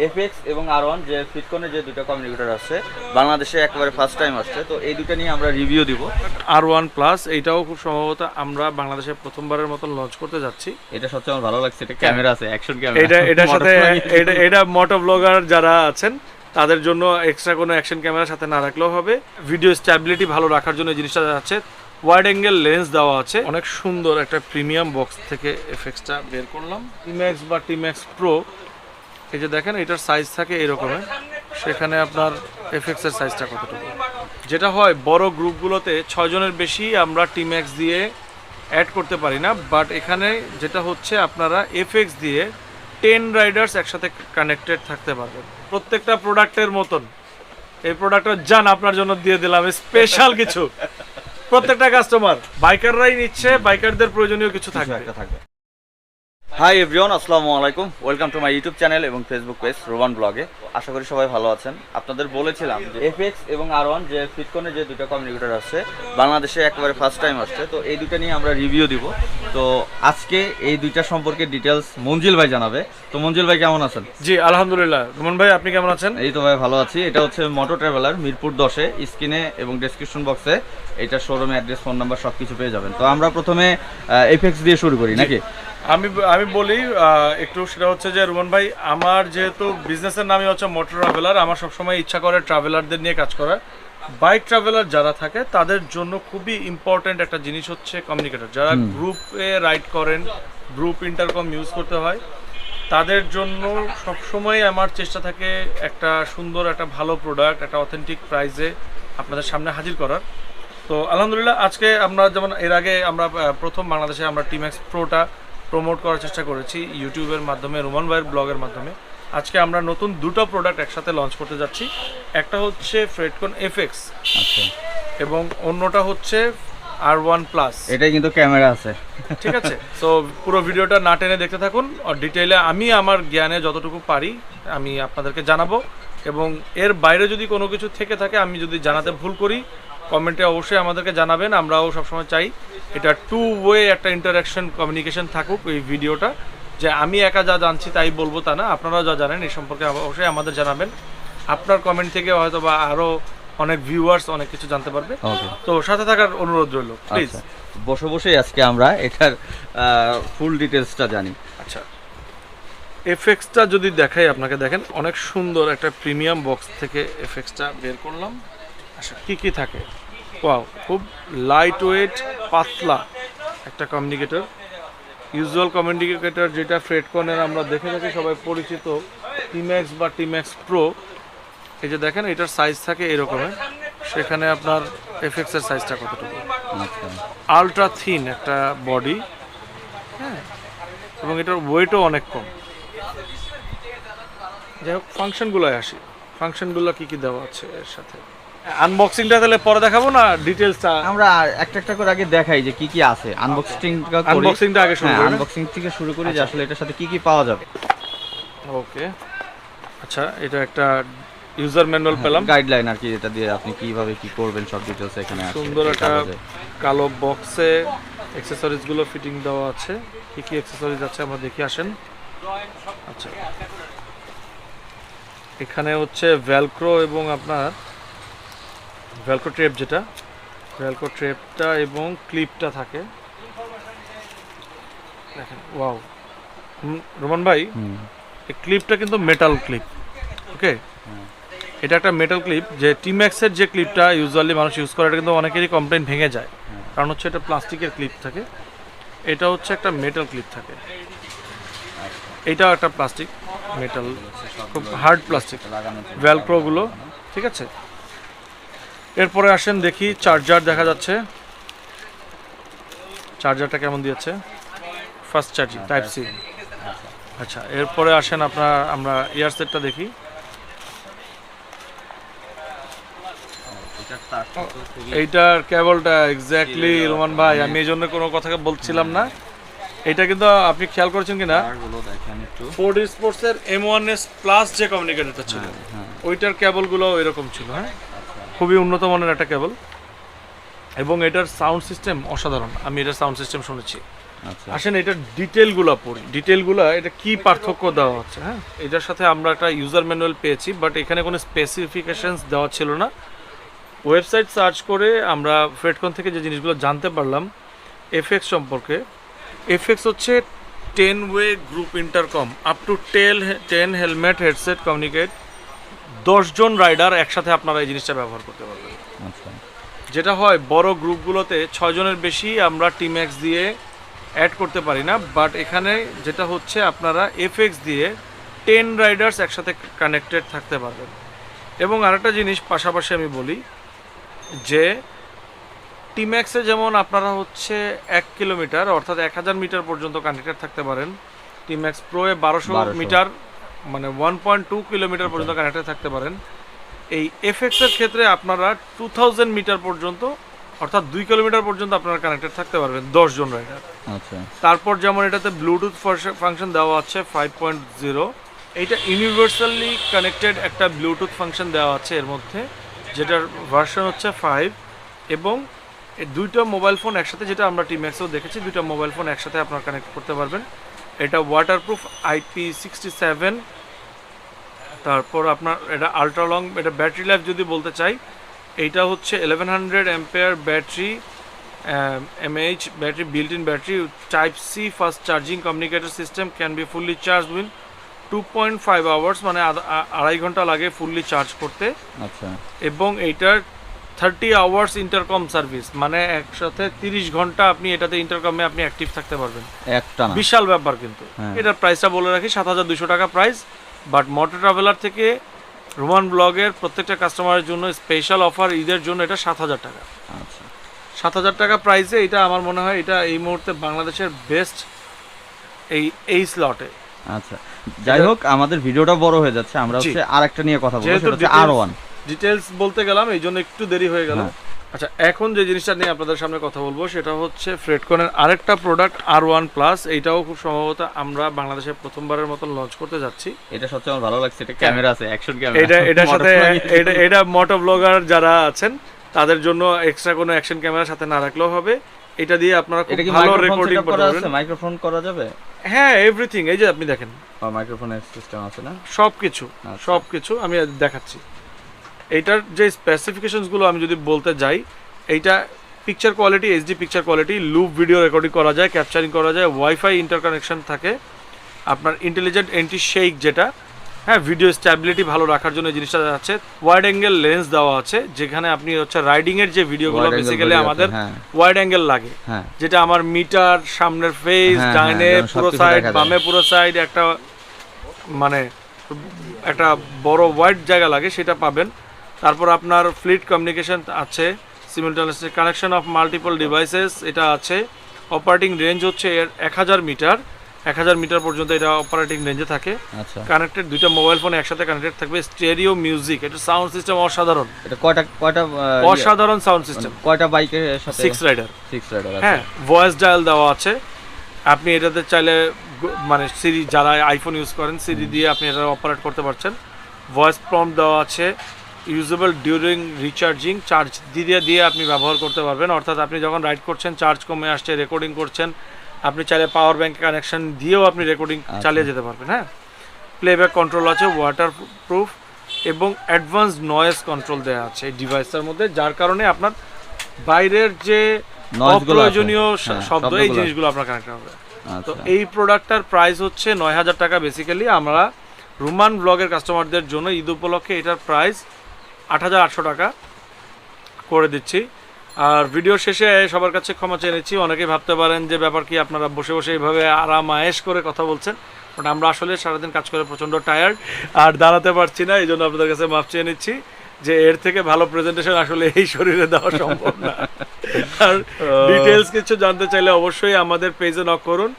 FX এবং R1 যে ফিটকনের যে দুটো কমিউনিকেটর আছে বাংলাদেশে একেবারে ফার্স্ট টাইম আসছে, তো এই দুটো নিয়ে আমরা রিভিউ দিব। R1 প্লাস এইটাও খুব সম্ভবত আমরা বাংলাদেশে প্রথমবারের মতন লঞ্চ করতে যাচ্ছি। এটা সবচেয়ে আমার ভালো লাগছে, এটা ক্যামেরা আছে, অ্যাকশন ক্যামেরা। এটার সাথে এটা মোটো ব্লগার যারা আছেন তাদের জন্য এক্সট্রা কোনো অ্যাকশন ক্যামেরার সাথে না রাখলেও হবে। ভিডিও স্ট্যাবিলিটি ভালো রাখার জন্য এই জিনিসটা আছে। ওয়াইড অ্যাঙ্গেল লেন্স দেওয়া আছে। অনেক সুন্দর একটা প্রিমিয়াম বক্স থেকে এফএক্সটা বের করলাম। TMAX বা TMAX-PRO, এই যে দেখেন এটার সাইজ থাকে এরকমের, সেখানে আপনার এফএক্স এর সাইজটা কতটুকু। যেটা হয় বড় গ্রুপগুলোতে 6 জনের বেশি আমরা TMAX দিয়ে অ্যাড করতে পারি না, বাট এখানে যেটা হচ্ছে আপনারা এফএক্স দিয়ে 10 রাইডার্স একসাথে কানেক্টেড থাকতে পারবেন। প্রত্যেকটা প্রোডাক্টের মতন এই প্রোডাক্টটা জান আপনার জন্য দিয়ে দিলাম স্পেশাল কিছু। প্রত্যেকটা কাস্টমার বাইকাররাই নিচ্ছে, বাইকারদের প্রয়োজনীয় কিছু থাকবে। হাই এভরিওয়ান, আসসালামু আলাইকুম, welcome to my YouTube channel এবং ফেসবুক পেজ রুমান ব্লগে। আশা করি সবাই ভালো আছেন। আপনাদের বলেছিলাম যে এফএক্স এবং R1 যে ফিটকনের যে দুটো কমিউনিকেটর আছে বাংলাদেশে একেবারে ফার্স্ট টাইম আসছে, তো এই দুটো নিয়ে আমরা রিভিউ দিব। তো আজকে এই দুইটা সম্পর্কে ডিটেলস মঞ্জিল ভাই জানাবে। তো মঞ্জিল ভাই কেমন আছেন? জি আলহামদুলিল্লাহ। রুমান ভাই আপনি কেমন আছেন? এই তো ভাই ভালো আছি। এটা হচ্ছে মোটো ট্রাভেলার, মিরপুর 10-এ। স্ক্রিনে এবং ডেসক্রিপশন বক্সে এটা শোরুমে অ্যাড্রেস, ফোন নাম্বার সব কিছু পেয়ে যাবেন। তো আমরা প্রথমে এফএক্স দিয়ে শুরু করি নাকি? আমি বলি একটু, সেটা হচ্ছে যে রুমান ভাই, আমার যেহেতু বিজনেসের নামই হচ্ছে মোটো ট্রাভেলার, আমার সবসময় ইচ্ছা করে ট্রাভেলারদের নিয়ে কাজ করার। বাইক ট্রাভেলার যারা থাকে তাদের জন্য খুবই ইম্পর্টেন্ট একটা জিনিস হচ্ছে কমিউনিকেটর। যারা গ্রুপে রাইড করেন, গ্রুপ ইন্টারকম ইউজ করতে হয়, তাদের জন্য সবসময় আমার চেষ্টা থাকে একটা সুন্দর, একটা ভালো প্রোডাক্ট, একটা অথেন্টিক প্রাইসে আপনাদের সামনে হাজির করার। তো আলহামদুলিল্লাহ আজকে আমরা যেমন এর আগে আমরা প্রথম বাংলাদেশে আমরা TMAX-PROটা প্রমোট করার চেষ্টা করেছি ইউটিউবের মাধ্যমে, রুমান ভাইয়ের ব্লগের মাধ্যমে। আজকে আমরা নতুন দুটো প্রোডাক্ট একসাথে লঞ্চ করতে যাচ্ছি। একটা হচ্ছে ফ্রেটকন এফএক্স, আচ্ছা, এবং অন্যটা হচ্ছে R1 প্লাস। এটাই কিন্তু ক্যামেরা আছে, ঠিক আছে। তো পুরো ভিডিওটা না টেনে দেখতে থাকুন, আর ডিটেইলে আমি আমার জ্ঞানে যতটুকু পারি আমি আপনাদেরকে জানাবো। এবং এর বাইরে যদি কোনো কিছু থেকে থাকে, আমি যদি জানাতে ভুল করি, কমেন্টে অবশ্যই আমাদেরকে জানাবেন। আমরাও সবসময় চাই এটা টু ওয়ে একটা ইন্টারাকশন, কমিউনিকেশন থাকুক এই ভিডিওটা, যে আমি একা যা জানছি তাই বলবো তা না, আপনারাও যা জানেন এই সম্পর্কে অবশ্যই আমাদের জানাবেন। আপনার কমেন্ট থেকে হয়তো বা আরও অনেক ভিউয়ার্স অনেক কিছু জানতে পারবে। তো সাথে থাকার অনুরোধ রইল প্লিজ। বসে বসেই আজকে আমরা এটার ফুল ডিটেলসটা জানি। আচ্ছা, এফএক্সটা যদি দেখাই আপনাকে, দেখেন অনেক সুন্দর একটা প্রিমিয়াম বক্স থেকে এফএক্সটা বের করলাম। আচ্ছা, কি কি থাকে? ওয়াও, খুব লাইট ওয়েট, পাতলা একটা কমিউনিকেটর। ইউজুয়াল কমিউনিকেটর যেটা ফ্রেটকনের আমরা দেখে থাকি সবাই পরিচিত, TMAX বা TMAX-PRO। এই যে দেখেন এটার সাইজ থাকে এরকমের, সেখানে আপনার এফএক্স এর সাইজটা কতটুকু। আলট্রা থিন একটা বডি, হ্যাঁ, এবং এটার ওয়েটও অনেক কম। যাই হোক, ফাংশনগুলোয় আসি। ফাংশনগুলো কি কি দেওয়া আছে এর সাথে? আনবক্সিংটা তাহলে পরে দেখাবো না, ডিটেইলসটা আমরা একটা একটা করে আগে দেখাই যে কি কি আছে। আনবক্সিংটা আগে শুরু করি। আনবক্সিং থেকে শুরু করি যে আসলে এটার সাথে কি কি পাওয়া যাবে। ওকে, আচ্ছা, এটা একটা ইউজার ম্যানুয়াল পেলাম, গাইডলাইন আর কি, এটা দিয়ে আপনি কিভাবে কি করবেন সব ডিটেইলস এখানে আছে। সুন্দর একটা কালো বক্সে অ্যাকসেসরিজ গুলো ফিটিং দেওয়া আছে। কি কি অ্যাকসেসরিজ আছে আমরা দেখি, আসেন। আচ্ছা, এখানে হচ্ছে ভেলক্রো এবং আপনার ভেলক্রো ট্রেপ, যেটা ভেলক্রো ট্রেপটা এবং ক্লিপটা থাকে। দেখেন, ওয়াও রোমান ভাই, এই ক্লিপটা কিন্তু মেটাল ক্লিপ। ওকে, এটা একটা মেটাল ক্লিপ। যে TMAX-এর যে ক্লিপটা ইউজুয়ালি মানুষ ইউজ করে, এটা কিন্তু অনেকেরই কমপ্লেন ভেঙে যায়, কারণ হচ্ছে এটা প্লাস্টিকের ক্লিপ থাকে। এটা হচ্ছে একটা মেটাল ক্লিপ থাকে। এইটাও একটা প্লাস্টিক, মেটাল, খুব হার্ড প্লাস্টিক ভেলক্রোগুলো, ঠিক আছে। এরপরে আসেন দেখি, চার্জার দেখা যাচ্ছে। চার্জারটা কেমন দিয়েছে? Fast charging, type C. আচ্ছা, এরপরে আসেন আমরা ইয়ারসেটটা দেখি। এইটার কেবলটা এক্স্যাক্টলি রোমান ভাই, আমি এই জন্য কোনো কথা বলছিলাম না। এটা কিন্তু আপনি খেয়াল করেছেন কিনা, ফোর্ড স্পোর্টসের M1S প্লাস যে কমিউনিকেটরটা ছিল, ওইটার কেবলগুলো এরকম ছিল। হ্যাঁ, খুবই উন্নত মানের একটা কেবল, এবং এটার সাউন্ড সিস্টেম অসাধারণ। আমি এটার সাউন্ড সিস্টেম শুনেছি, আচ্ছা আসেন এটা ডিটেলগুলো পড়ি। ডিটেলগুলো এটা কি পার্থক্য দেওয়া হচ্ছে। হ্যাঁ, এটার সাথে আমরা একটা ইউজার ম্যানুয়াল পেয়েছি, বাট এখানে কোনো স্পেসিফিকেশনস দেওয়া ছিল না। ওয়েবসাইট সার্চ করে আমরা ফ্রেডকন থেকে যে জিনিসগুলো জানতে পারলাম এফএক্স সম্পর্কে। এফএক্স হচ্ছে 10-way group intercom, up to 10 helmet headset communicate. 10 জন রাইডার একসাথে আপনারা এই জিনিসটা ব্যবহার করতে পারবেন। আচ্ছা যেটা হয় বড় গ্রুপগুলোতে 6 জনের বেশি আমরা টিম্যাক্স দিয়ে অ্যাড করতে পারি না, বাট এখানে যেটা হচ্ছে আপনারা এফএক্স দিয়ে 10 রাইডার্স একসাথে কানেক্টেড থাকতে পারবেন। এবং আরেকটা জিনিস পাশাপাশি আমি বলি যে টিম্যাক্সে যেমন আপনারা হচ্ছে 1 কিলোমিটার অর্থাৎ 1000 মিটার পর্যন্ত কানেক্টেড থাকতে পারেন, টিম্যাক্স প্রো এ 1200 মিটার মানে 1.2 কিলোমিটার পর্যন্ত কানেক্টেড থাকতে পারেন। এই এফএক্স এর ক্ষেত্রে আপনারা 2000 মিটার পর্যন্ত অর্থাৎ 2 কিলোমিটার পর্যন্ত আপনারা কানেক্টেড থাকতে পারবেন 10 জন রাইডার। আচ্ছা তারপর যেমন এটাতে ব্লুটুথ ফাংশন দেওয়া আছে 5.0, এইটা ইউনিভার্সালি কানেক্টেড একটা ব্লুটুথ ফাংশন দেওয়া আছে এর মধ্যে, যেটার ভার্সন হচ্ছে 5। এবং এই দুইটা মোবাইল ফোন একসাথে, যেটা আমরা টিম্যাক্সেও দেখেছি, দুইটা মোবাইল ফোন একসাথে আপনারা কানেক্ট করতে পারবেন। এটা ওয়াটারপ্রুফ IP67। তারপর আপনার এটা আলট্রা লং, এটা ব্যাটারি লাইফ যদি বলতে চাই, এইটা হচ্ছে 1100 ampere battery, mAh battery, built in battery, type C fast charging communicator system, can be fully charge win 2.5 hours, মানে 2.5 ঘন্টা লাগে ফুললি চার্জ করতে। আচ্ছা এবং এইটার 30 আওয়ার্স ইন্টারকম সার্ভিস, মানে একসাথে 30 ঘন্টা আপনি এটাতে ইন্টারকমে আপনি অ্যাক্টিভ থাকতে পারবেন। একটা না, বিশাল ব্যাপার কিন্তু। এটার প্রাইসটা বলে রাখি 7200 টাকা প্রাইস, বাট মোটো ট্রাভেলার থেকে রোমান ব্লগের প্রত্যেকটা কাস্টমারের জন্য স্পেশাল অফার ঈদের জন্য এটা 7000 টাকা। আচ্ছা 7000 টাকা প্রাইসে এটা আমার মনে হয় এটা এই মুহূর্তে বাংলাদেশের বেস্ট এই স্লটে। আচ্ছা যাই হোক, আমাদের ভিডিওটা বড় হয়ে যাচ্ছে, আমরা হচ্ছে আরেকটা নিয়ে কথা বলবো, সেটা হচ্ছে R1 ডিটেইলস বলতে গেলাম, এই জন্য একটু দেরি হয়ে গেল। আচ্ছা, এখন যে জিনিসটা নিয়ে আপনাদের সামনে কথা বলবো সেটা হচ্ছে ফ্রেডকনের আরেকটা প্রোডাক্ট R1 প্লাস। এইটাও খুব সম্ভবত আমরা বাংলাদেশে প্রথমবারের মতন লঞ্চ করতে যাচ্ছি। এটা সবচেয়ে আমার ভালো লাগছে, এটা ক্যামেরা আছে, অ্যাকশন ক্যামেরা। এটার সাথে এটা মোটো ব্লগার যারা আছেন তাদের জন্য এক্সট্রা কোনো অ্যাকশন ক্যামেরা সাথে না রাখলেও হবে। এটা দিয়ে আপনারা খুব ভালো রেকর্ডিং করতে পারবেন। মাইক্রোফোন করা যাবে? হ্যাঁ, এভরিথিং। এই যে আপনি দেখেন মাইক্রোফোনের সিস্টেম আছে না, সবকিছু আমি দেখাচ্ছি। এইটার যে স্পেসিফিকেশনসগুলো আমি যদি বলতে যাই, এইটা picture quality, HD picture quality, loop video recording করা যায়, ক্যাপচারিং করা যায়, ওয়াইফাই ইন্টারকানেকশন থাকে, আপনার ইন্টেলিজেন্ট এন্টি শেক যেটা, হ্যাঁ, ভিডিও স্ট্যাবিলিটি ভালো রাখার জন্য এই জিনিসটা আছে। ওয়াইড অ্যাঙ্গেল লেন্স দেওয়া আছে, যেখানে আপনি হচ্ছে রাইডিং এর যে ভিডিওগুলো বেসিক্যালি আমাদের ওয়াইড অ্যাঙ্গেল লাগে, যেটা আমার মিটার, সামনের ফেস, ডাইনে পুরো সাইড, বামে পুরো সাইড, একটা মানে একটা বড় ওয়াইড জায়গা লাগে, সেটা পাবেন। তারপর আপনার ফ্লিট কমিউনিকেশন আছে, সিমিলটেনিয়াস কানেকশন অফ মাল্টিপল ডিভাইসেস এটা আছে। অপারেটিং রেঞ্জ হচ্ছে এর 1000 মিটার পর্যন্ত এটা অপারেটিং রেঞ্জে থাকে। কানেক্টেড দুইটা মোবাইল ফোন একসাথে কানেক্টেড থাকবে। স্টেরিও মিউজিক, এটা সাউন্ড সিস্টেম অসাধারণ। এটা কয়টা অসাধারণ সাউন্ড সিস্টেম। কয়টা বাইকের সাথে? 6 রাইডার। হ্যাঁ, ভয়েস ডায়াল দেওয়া আছে। আপনি এটাতে চাইলে মানে সিরি, যারা আইফোন ইউজ করেন সিরি দিয়ে আপনি এটা অপারেট করতে পারছেন। ভয়েস প্রম্পট দেওয়া আছে। ইউজেবল ডিউরিং রিচার্জিং, চার্জ দিয়ে আপনি ব্যবহার করতে পারবেন। অর্থাৎ আপনি যখন রাইড করছেন, চার্জ কমে আসছে, রেকর্ডিং করছেন, আপনি চাইলে পাওয়ার ব্যাংক কানেকশন দিয়েও আপনি রেকর্ডিং চালিয়ে যেতে পারবেন। হ্যাঁ, প্লেব্যাক কন্ট্রোল আছে, ওয়াটারপ্রুফ এবং অ্যাডভান্স নয়েজ কন্ট্রোল দেওয়া আছে এই ডিভাইসটার মধ্যে, যার কারণে আপনার বাইরের যে অপ্রয়োজনীয় শব্দ, এই জিনিসগুলো আপনার কানেক্ট হবে। তো এই প্রোডাক্টটার প্রাইস হচ্ছে 9000 টাকা। বেসিক্যালি আমরা রুমান ব্লগের কাস্টমারদের জন্য ঈদ উপলক্ষে এটার প্রাইস 8800 টাকা করে দিচ্ছি। আর ভিডিও শেষে সবার কাছে ক্ষমা চেয়ে নিচ্ছি। অনেকেই ভাবতে পারেন যে ব্যাপার কি, আপনারা বসে বসে এইভাবে আরাম আয়েশ করে কথা বলছেন, বাট আমরা আসলে সারাদিন কাজ করে প্রচণ্ড টায়ার্ড আর দাঁড়াতে পারছি না, এই জন্য আপনাদের কাছে মাফ চেয়ে নিচ্ছি যে এর থেকে ভালো প্রেজেন্টেশন আসলে এই শরীরে দেওয়া সম্ভব না। আর ডিটেলস কিছু জানতে চাইলে অবশ্যই আমাদের পেজে নক করুন।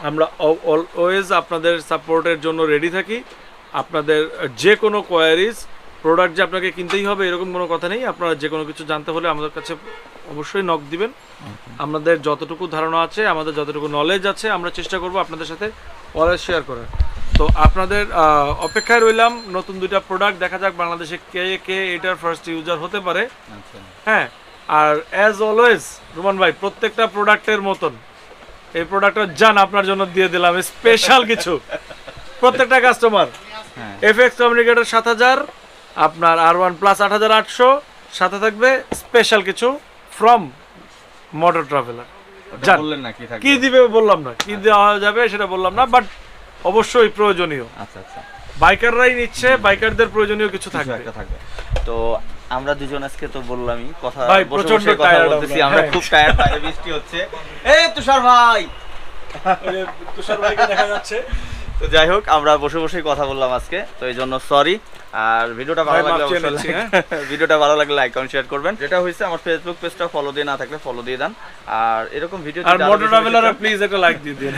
আমরা অলওয়েজ আপনাদের সাপোর্টের জন্য রেডি থাকি। আপনাদের যে কোনো কোয়ারিজ, প্রোডাক্ট যে আপনাকে কিনতেই হবে এরকম কোনো কথা নেই। আপনারা যে কোনো কিছু জানতে হলে আমাদের কাছে অবশ্যই নক দিবেন। আমাদের যতটুকু ধারণা আছে, আমাদের যতটুকু নলেজ আছে, আমরা চেষ্টা করব আপনাদের সাথে অলওয়েজ শেয়ার করার। তো আপনাদের অপেক্ষায় রইলাম নতুন দুইটা প্রোডাক্ট। দেখা যাক বাংলাদেশে কে এটার ফার্স্ট ইউজার হতে পারে। হ্যাঁ, আর অ্যাজ অলওয়েজ রুমান ভাই, প্রত্যেকটা প্রোডাক্টের মতন এই প্রোডাক্টটা জান আপনার জন্য দিয়ে দিলাম স্পেশাল কিছু প্রত্যেকটা কাস্টমার হ্যাঁ এফএক্স কমিউনিকেটর 7000 আপনার R1 প্লাস 8800 সাথে থাকবে স্পেশাল কিছু ফ্রম মোটর ট্রাভেলার ওটা বললেন না কি থাকবে কি দিবে বললাম না কি দেওয়া যাবে সেটা বললাম না বাট অবশ্যই প্রয়োজনীয় আচ্ছা আচ্ছা বাইকাররাই নিচ্ছে বাইকারদের প্রয়োজনীয় কিছু কিছু থাকবে একটা থাকবে তো আমরা দুজন আজকে তো বললামই কথা ভাই, বসে প্রচন্ড বসে কথা tired বলতেছি আমরা, আমরা হ্যাঁ। খুব টায়ার্ড বাইরে বৃষ্টি হচ্ছে এই তুষার ভাই তুষার ভাইকে দেখা যাচ্ছে তো যাই হোক আমরা বসে বসেই কথা বললাম আজকে তো এই জন্য সরি আর ভিডিওটা ভালো ভাই, মাফ লাগলে চেয়ে অবশ্যই নিচ্ছি, ভিডিওটা ভালো লাগলে লাইক কমেন্ট শেয়ার করবেন যেটা হয়েছে আমার ফেসবুক পেজটা ফলো দিয়ে না থাকলে ফলো দিয়ে দেন আর এরকম ভিডিও আর মোটর ট্রাভেলারে প্লিজ একটা লাইক দিয়ে দিন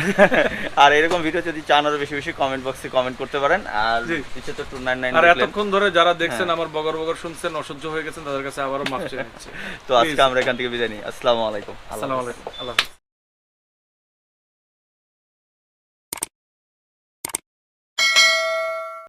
আর এরকম ভিডিও যদি চান আরো বেশি বেশি কমেন্ট বক্সে কমেন্ট করতে পারেন আর জি। নিচে তো 299 আর লিখলেন। এতক্ষণ ধরে যারা দেখছেন আমার বগর বগর শুনছেন অসহ্য হয়ে গেছেন তাদের কাছে আবারও মাফ চেয়ে নিচ্ছি তো আজকে আমরা এখান থেকে বিদায় নিই আসসালামু আলাইকুম আসসালামু আলাইকুম আল্লাহ হাফেজ